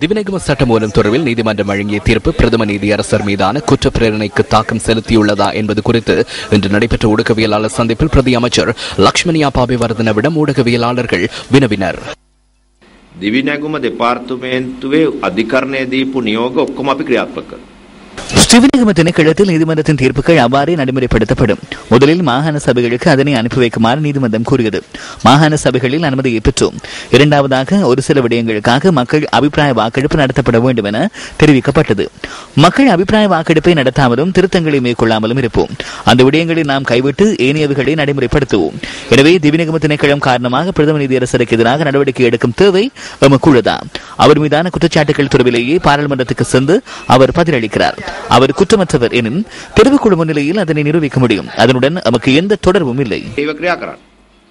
திவிநகம சட்டமூலம் தொடர்பில் நீதிமன்றம் வழங்கிய தீர்ப்பு பிரதம நீதியரசர் மீதான குற்ற பிரேரணைக்கு தாக்கம் செலுத்தியுள்ளதா என்பது குறித்து இன்று நடைபெற்ற ஊடகவியலாளர் சந்திப்பில் பிரதி அமைச்சர் லக்ஷ்மண் யாப்பாபிவர்தனவிடம் ஊடகவியலாளர்கள் வினவினர். දිවිනැගුම දෙපාර්තමේන්තුවේ අධිකරණය දීපු නියෝග ඔක්කොම අපි ක්‍රියාත්මක කරනවා. திவிநகம திணைக்களத்தில் நீதிமன்றத்தின் தீர்ப்புகள் அவ்வாறே நடைமுறைப்படுத்தப்படும். முதலில் மாகாண சபைகளுக்கு அதனை அனுப்பி வைக்குமாறு நீதிமன்றம் கூறியது. மாகாண சபைகளில் அனுமதியை பெற்றோம். இரண்டாவதாக ஒரு சில விடயங்களுக்காக மக்கள் அபிப்பிராய வாக்கெடுப்பு நடத்தப்பட வேண்டும் என தெரிவிக்கப்பட்டது. மக்கள் அபிப்பிராய வாக்கெடுப்பை நடத்தாமலும் திருத்தங்களை மேற்கொள்ளாமலும் இருப்போம். அந்த விடயங்களை நாம் கைவிட்டு ஏனையவைகளை நடைமுறைப்படுத்துவோம். எனவே திவிநகம திணைக்களம் காரணமாக பிரதம நீதியரசருக்கு எதிராக நடவடிக்கை எடுக்கும் தேவை எமக்குள்ளதா? அவர் மீதான குற்றச்சாட்டுகள் தொடர்பிலேயே பாராளுமன்றத்துக்கு சென்று அவர் பதிலளிக்கிறார். அவர் குற்றமற்றவர் எனின் தெரிவுக்குழு முன்னிலையில் அதனை நிரூபிக்க முடியும். அதனுடன் நமக்கு எந்த தொடர்பும் இல்லை.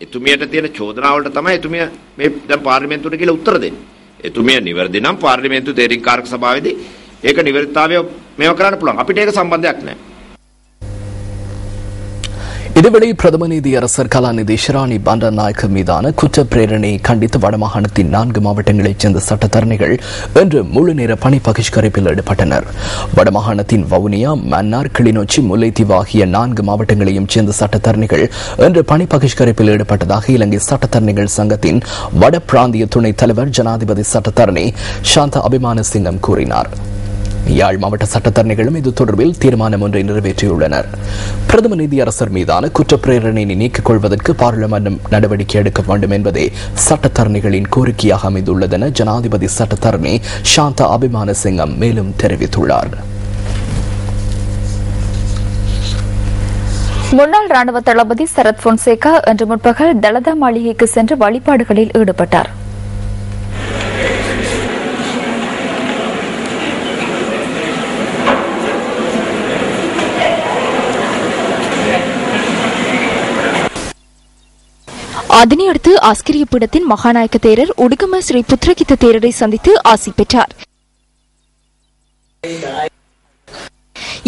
එතුමියට තියෙන චෝදනාවලට තමයි එතුමිය මේ දැන් පාර්ලිමේන්තුවට කියලා උත්තර දෙන්නේ. එතුමිය නිවැරදි නම් පාර්ලිමේන්තු තේරීම් කාරක සභාවේදී ඒක නිවැරදිතාවය මේව කරන්න පුළුවන්. අපිට ඒක සම්බන්ධයක් නැහැ. இதுவரை பிரதம நீதியரசர் கலாநிதி ஷிராணி பண்டாரநாயக்க மீதான குற்ற பிரேரணையை கண்டித்து வடமாகாணத்தின் 4 மாவட்டங்களைச் சேர்ந்த சட்டத்தரணிகள் இன்று முழு நேர பணி பகிஷ்கரிப்பில் ஈடுபட்டனர். வடமாகாணத்தின் வவுனியா, மன்னார், கிளிநொச்சி, முல்லைத்தீவு ஆகிய 4 மாவட்டங்களையும் சேர்ந்த சட்டத்தரணிகள் இன்று பணி பகிஷ்கரிப்பில் ஈடுபட்டதாக இலங்கை சட்டத்தரணிகள் சங்கத்தின் வட பிராந்திய துணைத் தலைவர் ஜனாதிபதி சட்டத்தரணி சாந்த அபிமானசிங்கம் கூறினார். யாழ் மாவட்ட சட்டத்தரணிகளும் இது தொடர்பில் தீர்மானம் ஒன்றை நிறைவேற்றியுள்ளனர். பிரதம நீதியரசர் மீதான குற்றப்பிரேரணையை நீக்கிக் கொள்வதற்கு பாராளுமன்றம் நடவடிக்கை எடுக்க வேண்டும் என்பதே சட்டத்தரணிகளின் கோரிக்கையாக அமைந்துள்ளதென ஜனாதிபதி சட்டத்தரணி சாந்த அபிமானசிங்கம் மேலும் தெரிவித்துள்ளார். முன்னாள் ராணுவ தளபதி சரத் பொன்சேகா இன்று முற்பகல் தலதா மாளிகைக்கு சென்று வழிபாடுகளில் ஈடுபட்டார். அதனையடுத்து ஆஸ்கிரிய பீடத்தின் மகாநாயக்க தேரர் உடுகம ஸ்ரீ புத்திரகித்த தேரரை சந்தித்து ஆசி பெற்றார்.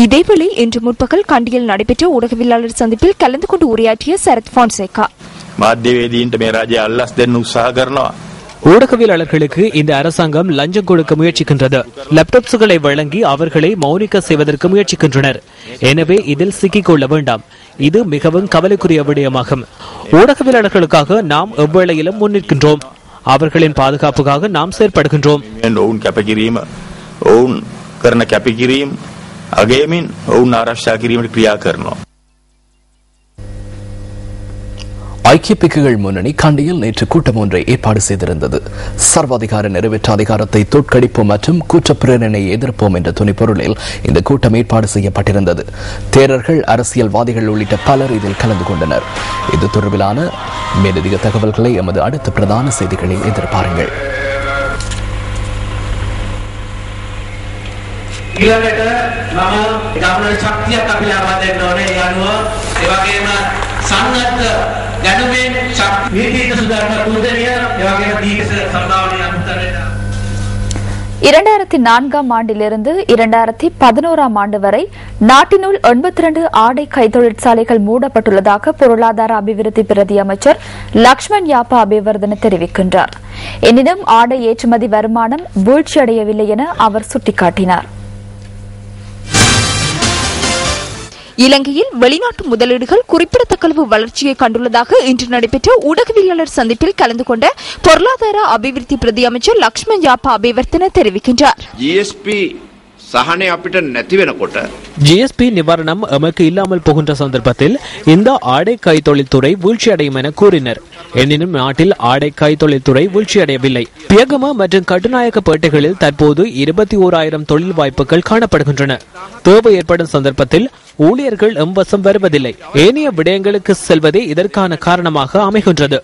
இதேவேளை இன்று முற்பகல் கண்டியில் நடைபெற்ற ஊடகவியலாளர் சந்திப்பில் கலந்து கொண்டு உரையாற்றிய சரத் பொன்சேகா ஊடகவியலாளர்களுக்கு இந்த அரசாங்கம் லஞ்சம் கொடுக்க முயற்சிக்கின்றது. லேப்டாப்ஸ்களை வழங்கி அவர்களை மௌனிக்க செய்வதற்கு முயற்சிக்கின்றனர். எனவே இதில் சிக்கிக் கொள்ள வேண்டாம். இது மிகவும் கவலைக்குரிய விடயமாகும். ஊடகவியலாளர்களுக்காக நாம் எவ்வேளையிலும் முன்னிற்கின்றோம். அவர்களின் பாதுகாப்புக்காக நாம் செயற்படுகின்றோம். ஐக்கிய பிக்குகள் முன்னணி கண்டியில் நேற்று கூட்டம் ஒன்றை ஏற்பாடு செய்திருந்தது. சர்வாதிகார நிறைவேற்ற அதிகாரத்தை தோற்கடிப்போம் மற்றும் குற்றப்பிரேரணையை எதிர்ப்போம் என்ற துணைப்பொருளில் இந்த கூட்டம் ஏற்பாடு செய்யப்பட்டிருந்தது. தேரர்கள், அரசியல்வாதிகள் உள்ளிட்ட பலர் இதில் கலந்து கொண்டனர். இது தொடர்பிலான மேலதிக தகவல்களை எமது அடுத்த பிரதான செய்திகளில் எதிர்பாருங்கள். இரண்டாயிரத்தி 4ஆம் ஆண்டிலிருந்து 2011ஆம் ஆண்டு வரை நாட்டினுள் 82 ஆடை கைத்தொழிற்சாலைகள் மூடப்பட்டுள்ளதாக பொருளாதார அபிவிருத்தி பிரதி அமைச்சர் லக்ஷ்மண் யாப்பா அபிவர்தன தெரிவிக்கின்றார். எனினும் ஆடை ஏற்றுமதி வருமானம் வீழ்ச்சியடையவில்லை என அவர் சுட்டிக்காட்டினார். இலங்கையில் வெளிநாட்டு முதலீடுகள் குறிப்பிடத்தக்க அளவு வளர்ச்சியை கண்டுள்ளதாக இன்று நடைபெற்ற ஊடகவியலாளர் சந்திப்பில் கலந்து கொண்ட பொருளாதார அபிவிருத்தி பிரதி அமைச்சர் லக்ஷ்மண் யாப்பா அபிவர்த்தன தெரிவிக்கின்றார். ஜிஎஸ்பி நிவாரணம் எமக்கு இல்லாமல் போகின்ற சந்தர்ப்பத்தில் இந்த ஆடை கைத்தொழில் துறை வீழ்ச்சியடையும் என கூறினர். எனினும் நாட்டில் ஆடை கைத்தொழில் துறை வீழ்ச்சியடையவில்லை. பியகம மற்றும் கட்டுநாயக்க பேட்டைகளில் தற்போது 21,000 தொழில் வாய்ப்புகள் காணப்படுகின்றன. தேவை ஏற்படும் சந்தர்ப்பத்தில் ஊழியர்கள் எம்வசம் வருவதில்லை. ஏனைய விடயங்களுக்கு செல்வதே இதற்கான காரணமாக அமைகின்றது.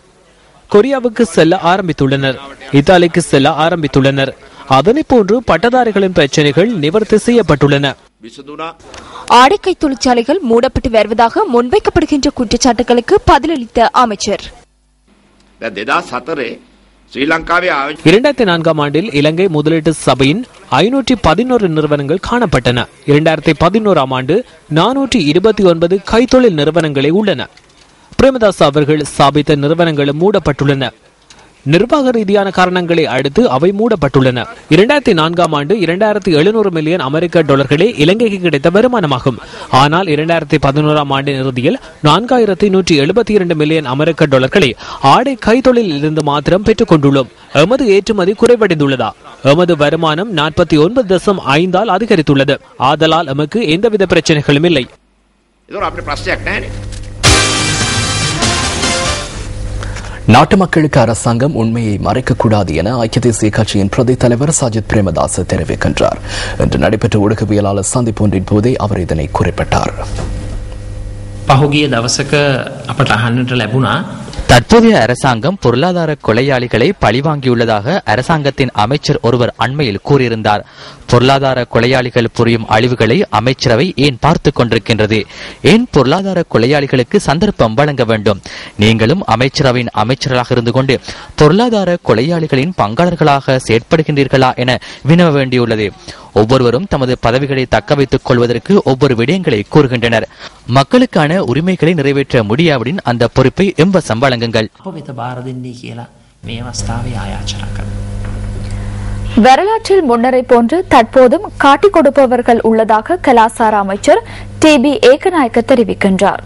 கொரியாவுக்கு செல்ல ஆரம்பித்துள்ளனர், இத்தாலிக்கு செல்ல ஆரம்பித்துள்ளனர். அதனை போன்று பட்டதாரிகளின் பிரச்சனைகள் நிவர்த்தி செய்யப்பட்டுள்ளன. ஆடைக்கை தொழிற்சாலைகள் மூடப்பட்டு வருவதாக முன்வைக்கப்படுகின்ற குற்றச்சாட்டுகளுக்கு பதிலளித்த அமைச்சர் 2004ஆம் ஆண்டில் இலங்கை முதலீட்டு சபையின் 511 நிறுவனங்கள் காணப்பட்டன. 2011ஆம் ஆண்டு 429 கைத்தொழில் நிறுவனங்களே உள்ளன. பிரேமதாஸ் அவர்கள் ஸ்தாபித்த நிறுவனங்களும் மூடப்பட்டுள்ளன. நிர்வாக ரீதியான காரணங்களை அடுத்து அவை மூடப்பட்டுள்ளன. 2004 ஆண்டு 2700 மில்லியன் அமெரிக்க டாலர்களே இலங்கைக்கு கிடைத்த வருமானமாகும். ஆனால் 2011 ஆண்டின் இறுதியில் 4172 மில்லியன் அமெரிக்க டாலர்களை ஆடை கைத்தொழிலில் இருந்து மாத்திரம் பெற்றுக் கொண்டுள்ளோம். எமது ஏற்றுமதி குறைவடைந்துள்ளதா? எமது வருமானம் 49.5 அதிகரித்துள்ளது. ஆதலால் எமக்கு எந்தவித பிரச்சனைகளும் இல்லை. நாட்டு மக்களுக்கு அரசாங்கம் உண்மையை மறைக்கக்கூடாது என ஐக்கிய தேசிய கட்சியின் பிரதி தலைவர் சஜித் பிரேமதாச தெரிவிக்கின்றார். இன்று நடைபெற்ற ஊடகவியலாளர் சந்திப்பு ஒன்றின் போதே அவர் இதனை குறிப்பிட்டார். පහුගිය දවසක අපට අහන්නට ලැබුණා தற்போதைய அரசாங்கம் பொருளாதார கொலையாளிகளை பழிவாங்கியுள்ளதாக அரசாங்கத்தின் அமைச்சர் ஒருவர் அண்மையில் கூறியிருந்தார். பொருளாதார கொலையாளிகள் புரியும் அழிவுகளை அமைச்சரவை ஏன் பார்த்து கொண்டிருக்கின்றது? ஏன் பொருளாதார கொலையாளிகளுக்கு சந்தர்ப்பம் வழங்க வேண்டும்? நீங்களும் அமைச்சரவையின் அமைச்சர்களாக இருந்து கொண்டு பொருளாதார கொலையாளிகளின் பங்காளர்களாக செயற்படுகின்றீர்களா என வினவ வேண்டியுள்ளது. ஒவ்வொருவரும் தமது பதவிகளை தக்க வைத்துக் கொள்வதற்கு ஒவ்வொரு விடயங்களை கூறுகின்றனர். மக்களுக்கான உரிமைகளை நிறைவேற்ற முடியாவிடின் அந்த பொறுப்பை எம்பசம் வழங்குங்கள். வரலாற்றில் முன்னரை போன்று தற்போதும் காட்டிக் கொடுப்பவர்கள் உள்ளதாக கலாசார அமைச்சர் டிபி ஏகநாயக்க தெரிவிக்கின்றார்.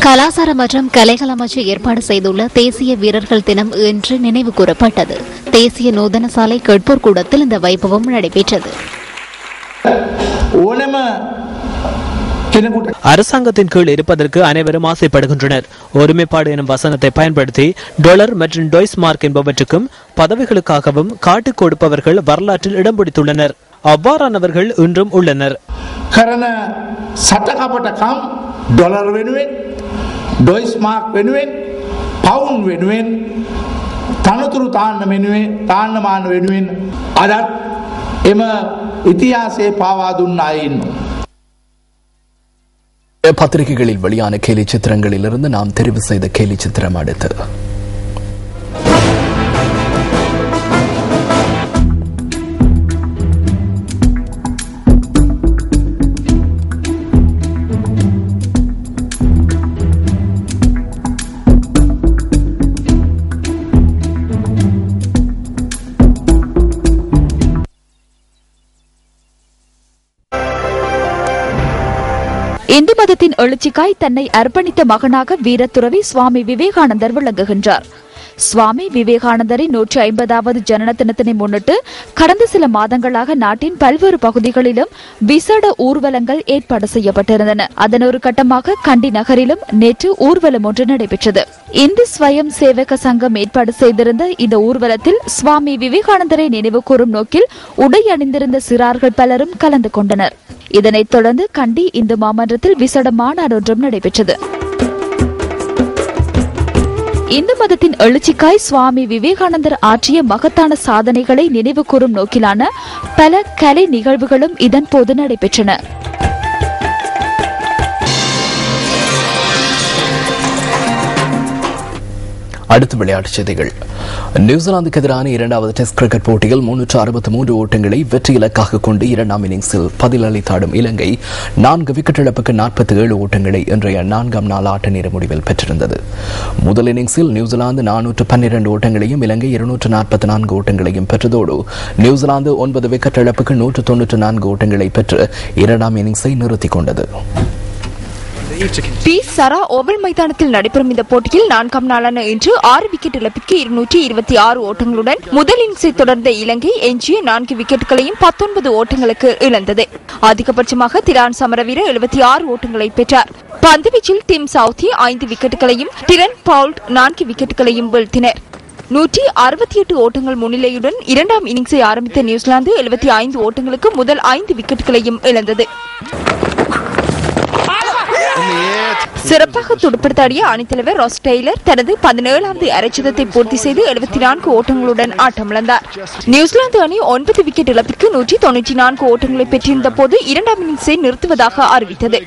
கலாசார மற்றும் கலைகள் அமைச்சு ஏற்பாடு செய்துள்ள தேசிய வீரர்கள் தினம் இன்று நினைவு கூறப்பட்டது. தேசிய நூதன சாலை கேட்போர் கூடத்தில் இந்த வைபவம் நடைபெற்றது. அரசாங்கத்தின் கீழ் இருப்பதற்கு அனைவரும் ஆசைப்படுகின்றனர். ஒருமைப்பாடு எனும் வசனத்தை பயன்படுத்தி டாலர் மற்றும் டொய்ஸ் மார்க் என்பவற்றுக்கும் பதவிகளுக்காகவும் காட்டிக் கொடுப்பவர்கள் வரலாற்றில் இடம் பிடித்துள்ளனர். அவ்வாறானவர்கள் இன்றும் உள்ளனர். ඩොලර් වෙනුවෙන් ඩොයිස් මාක් වෙනුවෙන් පවුන් වෙනුවෙන් තනතුරු තාන්න තාන්නමාන වෙනුවෙන් අදත් එම ඉතිහාසයේ පාවා දුන්න අය ඉන්නවා. பத்திரிகைகளில் வெளியான கேலி சித்திரங்களிலிருந்து நாம் தெரிவு செய்த கேலி சித்திரம் அடுத்து. இந்து மதத்தின் எழுச்சிக்காய் தன்னை அர்ப்பணித்த மகனாக வீரத்துறவி சுவாமி விவேகானந்தர் விளங்குகின்றார். சுவாமி விவேகானந்தரின் 150வது ஜனன தினத்தினை முன்னிட்டு கடந்த சில மாதங்களாக நாட்டின் பல்வேறு பகுதிகளிலும் விசேட ஊர்வலங்கள் ஏற்பாடு செய்யப்பட்டிருந்தன. அதன் ஒரு கட்டமாக கண்டி நகரிலும் நேற்று ஊர்வலம் ஒன்று நடைபெற்றது. இந்து ஸ்வயம் சேவக சங்கம் ஏற்பாடு செய்திருந்த இந்த ஊர்வலத்தில் சுவாமி விவேகானந்தரை நினைவு கூறும் நோக்கில் உடை அணிந்திருந்த சிறார்கள் பலரும் கலந்து கொண்டனர். இதனைத் தொடர்ந்து கண்டி இந்து மாமன்றத்தில் விசேட மாநாடு ஒன்றும் நடைபெற்றது. இந்து மதத்தின் எழுச்சிக்காய் சுவாமி விவேகானந்தர் ஆற்றிய மகத்தான சாதனைகளை நினைவு கூறும் நோக்கிலான பல கலை நிகழ்வுகளும் இதன் போது நடைபெற்றன. அடுத்த விளையாட்டுச் செய்திகள். நியூசிலாந்துக்கு எதிரான இரண்டாவது டெஸ்ட் கிரிக்கெட் போட்டியில் 363 ஓட்டங்களை வெற்றி இலக்காக கொண்டு இரண்டாம் இன்னிங்ஸில் பதிலளித்தாடும் இலங்கை 4 விக்கெட் இழப்புக்கு 47 ஓட்டங்களை இன்றைய 4ஆம் நாள் ஆட்ட நேர முடிவில் பெற்றிருந்தது. முதல் இன்னிங்ஸில் நியூசிலாந்து 412 ஓட்டங்களையும் இலங்கை 244 ஓட்டங்களையும் பெற்றதோடு நியூசிலாந்து 9 விக்கெட் இழப்புக்கு 194 ஓட்டங்களை பெற்று இரண்டாம் இன்னிங்ஸை நிறுத்திக் கொண்டது. டி சரா ஓவல் மைதானத்தில் நடைபெறும் இந்த போட்டியில் 4ஆம் நாளான இன்று 6 விக்கெட் இழப்பிற்கு 226 ஓட்டங்களுடன் முதல் இன்னிங்ஸை தொடர்ந்த இலங்கை எஞ்சிய 4 விக்கெட்டுகளையும் 19 ஓட்டங்களுக்கு இழந்தது. அதிகபட்சமாக திரான் சமரவீர 76 ஓட்டங்களை பெற்றார். பந்துவீச்சில் டிம் சவுத்தி 5 விக்கெட்டுகளையும் டிரன் பவுல்ட் 4 விக்கெட்டுகளையும் வீழ்த்தினர். 168 ஓட்டங்கள் முன்னிலையுடன் இரண்டாம் இன்னிங்ஸை ஆரம்பித்த நியூசிலாந்து 75 ஓட்டங்களுக்கு முதல் 5 விக்கெட்டுகளையும் இழந்தது. சிறப்பாக துடுப்படுத்தாடிய அணித்தலைவர் ராஸ் டெய்லர் தனது 17வது அரைச்சதத்தை பூர்த்தி செய்து 74 ஓட்டங்களுடன் ஆட்டமிழந்தார். நியூசிலாந்து அணி 9 விக்கெட் இழப்பிற்கு 194 ஓட்டங்களை பெற்றிருந்த போது இரண்டாம் இன்னிங்ஸை நிறுத்துவதாக அறிவித்தது.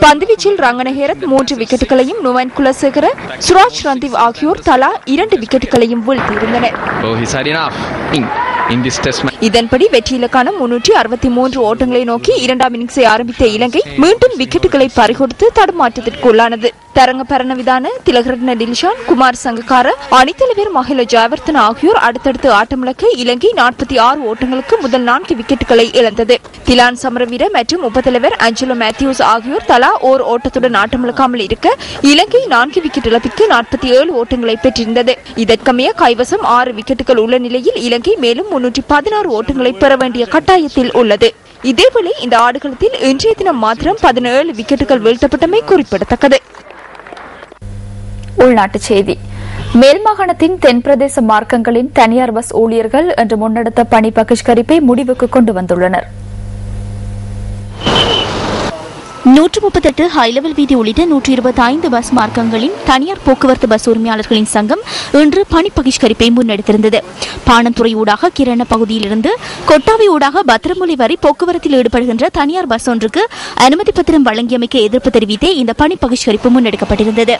பந்துவீச்சில் ரங்கனஹேரத் 3 விக்கெட்டுகளையும் நுவன் குலசேகர, சுராஜ் ரந்தீவ் ஆகியோர் தலா 2 விக்கெட்டுகளையும் வீழ்த்தியிருந்தனர். இதன்படி வெற்றி இலக்கான 363 ஓட்டங்களை நோக்கி இரண்டாம் இன்னிங்ஸை ஆரம்பித்த இலங்கை மீண்டும் விக்கெட்டுகளை பறிகொடுத்து தடுமாற்றத்திற்கு உள்ளானது. தரங்க பரணவிதான, திலகரட்ன டில்ஷான், குமார் சங்கக்கார, அணித்தலைவர் மஹில ஜெயவர்தன ஆகியோர் அடுத்தடுத்து ஆட்டமிழக்க இலங்கை 46 ஓட்டங்களுக்கு முதல் 4 விக்கெட்டுகளை இழந்தது. திலான் சமரவீர மற்றும் உபத்தலைவர் அஞ்சலோ மேத்யூஸ் ஆகியோர் தலா ஓர் ஓட்டத்துடன் ஆட்டமிழக்காமல் இருக்க இலங்கை 4 விக்கெட் இழப்பிற்கு 47 ஓட்டங்களை பெற்றிருந்தது. இதற்கமைய கைவசம் 6 விக்கெட்டுகள் உள்ள நிலையில் இலங்கை மேலும் 316 ஓட்டங்களை பெற வேண்டிய கட்டாயத்தில் உள்ளது. இதேவேளை இந்த ஆடுகளத்தில் இன்றைய தினம் மாத்திரம் 17 விக்கெட்டுகள் வீழ்த்தப்பட்டமை குறிப்பிடத்தக்கது. உள்நாட்டுச் செய்தி. மேல் மாகாணத்தின் தென் பிரதேச மார்க்கங்களின் தனியார் பஸ் ஊழியர்கள் இன்று முன்னெடுத்த பணி பகிஷ்கரிப்பை முடிவுக்கு கொண்டு வந்துள்ளனர். 138 ஹைலெவல் வீதி உள்ளிட்ட 125 பஸ் மார்க்கங்களின் தனியார் போக்குவரத்து பஸ் உரிமையாளர்களின் சங்கம் இன்று பணி பகிஷ்கரிப்பை முன்னெடுத்திருந்தது. பாணந்துறை ஊடாக கிரண பகுதியிலிருந்து கொட்டாவி ஊடாக பத்திரமுலை வரை போக்குவரத்தில் ஈடுபடுகின்ற தனியார் பஸ் ஒன்றுக்கு அனுமதி பத்திரம் வழங்கியமைக்கு எதிர்ப்பு தெரிவித்தே இந்த பணி பகிஷ்கரிப்பு முன்னெடுக்கப்பட்டிருந்தது.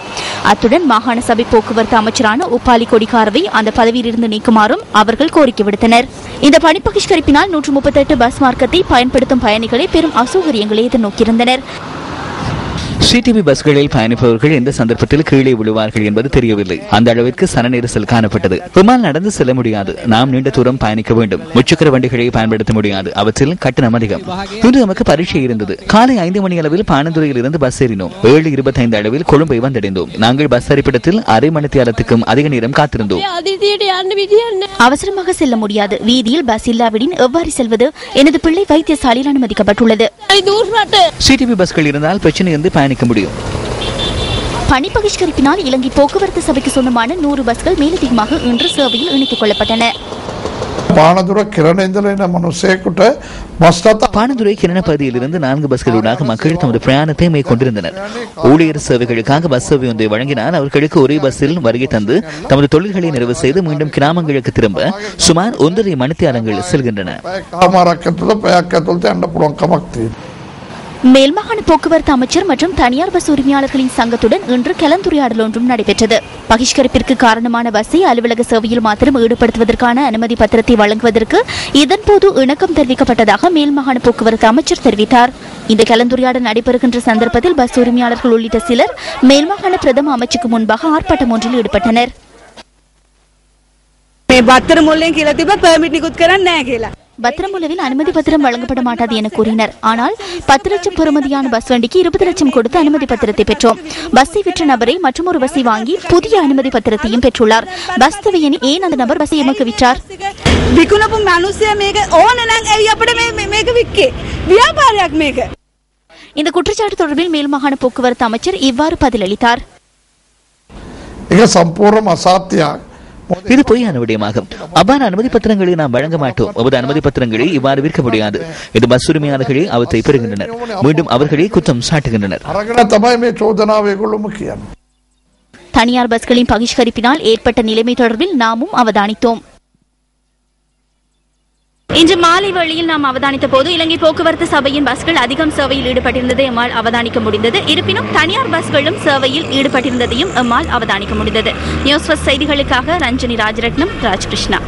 அத்துடன் மாகாண சபை போக்குவரத்து அமைச்சரான உப்பாலி கொடிகாரவை அந்த பதவியிலிருந்து நீக்குமாறும் அவர்கள் கோரிக்கை விடுத்தனர். இந்த பணி பகிஷ்கரிப்பினால் 138 பஸ் மார்க்கத்தை பயன்படுத்தும் பயணிகளை பெரும் அசௌகரியங்களை எதிர்நோக்கியிருந்தனர். சிடிவி பஸ்களில் பயணிப்பவர்கள் எந்த சந்தர்ப்பத்தில் கீழே விழுவார்கள் என்பது தெரியவில்லை. அந்த அளவிற்கு சன நெரிசல் காணப்பட்டது. விமானம் நடந்து செல்ல முடியாது. நாம் நீண்ட தூரம் பயணிக்க வேண்டும். முச்சக்கர வண்டிகளை பயன்படுத்த முடியாது. அவற்றில் கட்டணம் அதிகம். இன்று நமக்கு பரீட்சை இருந்தது. காலை 5 மணி அளவில் பாணந்துறையில் இருந்து பஸ் ஏறினோம். 7:25 அளவில் கொழும்பை வந்தடைந்தோம். நாங்கள் பஸ் அறிப்பிடத்தில் அரை மணி நேரத்துக்கும் அதிக நேரம் காத்திருந்தோம். அவசரமாக செல்ல முடியாது. வீதியில் பஸ் இல்லாவிடின் எவ்வாறு செல்வது? எனது பிள்ளை வைத்தியசாலையில் அனுமதிக்கப்பட்டுள்ளது. சிடிவி பஸ்கள் இருந்தால் பிரச்சனை இருந்து பயணிக்க முடியும். பணி பகிஷ்கரிப்பினால் இலங்கை போக்குவரத்து சபைக்கு சொந்தமான 100 பஸ்கள் மேலதிகமாக இன்று சேவையில் இணைத்துக் கொள்ளப்பட்டன. பாணதுரை கிரண பகுதியிலிருந்து 4 பஸ்களூடாக மக்கள் தமது பிரயாணத்தை மேற்கொண்டிருந்தனர். ஊழியர் சேவைகளுக்காக பஸ் சேவை ஒன்றை வழங்கினால் அவர்களுக்கு ஒரே பஸ்ஸில் வருகை தந்து தமது தொழில்களை நிறைவு செய்து மீண்டும் கிராமங்களுக்கு திரும்ப சுமார் 1.5 மணித்தியாலங்கள் செல்கின்றன. மேல்மாகாண போக்குவரத்து அமைச்சர் மற்றும் தனியார் பஸ் உரிமையாளர்களின் சங்கத்துடன் இன்று கலந்துரையாடல் ஒன்றும் நடைபெற்றது. பகிஷ்கரிப்பிற்கு காரணமான பஸ்ஸை அலுவலக சேவையில் மாத்திரம் ஈடுபடுத்துவதற்கான அனுமதி பத்திரத்தை வழங்குவதற்கு இதன்போது இணக்கம் தெரிவிக்கப்பட்டதாக மேல்மாகாண போக்குவரத்து அமைச்சர் தெரிவித்தார். இந்த கலந்துரையாடல் நடைபெறுகின்ற சந்தர்ப்பத்தில் பஸ் உரிமையாளர்கள் உள்ளிட்ட சிலர் மேல்மாகாண பிரதம அமைச்சுக்கு முன்பாக ஆர்ப்பாட்டம் ஒன்றில் ஈடுபட்டனர். பத்திரமுலவில் அனுமதி பத்திரம் வழங்கப்பட மாட்டாது என கூறினர். ஆனால் 10 லட்சம் பெறுமதியான பஸ் வண்டிக்கு 20 லட்சம் கொடுத்து அனுமதி பத்திரத்தை பெற்றோம். பஸ்ஸை விற்ற நபரை மற்றொரு பஸ்ஸை வாங்கி புதிய அனுமதி பத்திரத்தையும் பெற்றுள்ளார். பஸ் தேவையெனி ஏன் அந்த நபர் பஸ்ஸை எமக்கு விற்றார்? இந்த குற்றச்சாட்டு தொடர்பில் மேல்மாகாண போக்குவரத்து அமைச்சர் இவ்வாறு பதிலளித்தார். இது பொய்யான விடயமாகும். அவ்வாறு அனுமதி பத்திரங்களை நாம் வழங்க மாட்டோம். நமது அனுமதி பத்திரங்களை இவ்வாறு விற்க முடியாது. இது பஸ் உரிமையாளர்களே அவற்றை பெறுகின்றனர். மீண்டும் அவர்களே குற்றம் சாட்டுகின்றனர். தனியார் பஸ்களின் பகிஷ்கரிப்பினால் ஏற்பட்ட நிலைமை தொடர்பில் நாமும் அவதானித்தோம். இன்று மாலை வேளையில் நாம் அவதானித்த போது இலங்கை போக்குவரத்து சபையின் பஸ்கள் அதிகம் சேவையில் ஈடுபட்டிருந்ததை எம்மால் அவதானிக்க முடிந்தது. இருப்பினும் தனியார் பஸ்களும் சேவையில் ஈடுபட்டிருந்ததையும் எம்மால் அவதானிக்க முடிந்தது. நியூஸ் ஃபர்ஸ்ட் செய்திகளுக்காக ரஞ்சனி ராஜரட்னம், ராஜ்கிருஷ்ணா.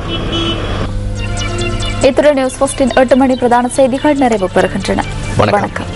இத்துடன் நியூஸ் ஃபர்ஸ்டின் 8 மணி பிரதான செய்திகள் நிறைவு பெறுகின்றன. வணக்கம்.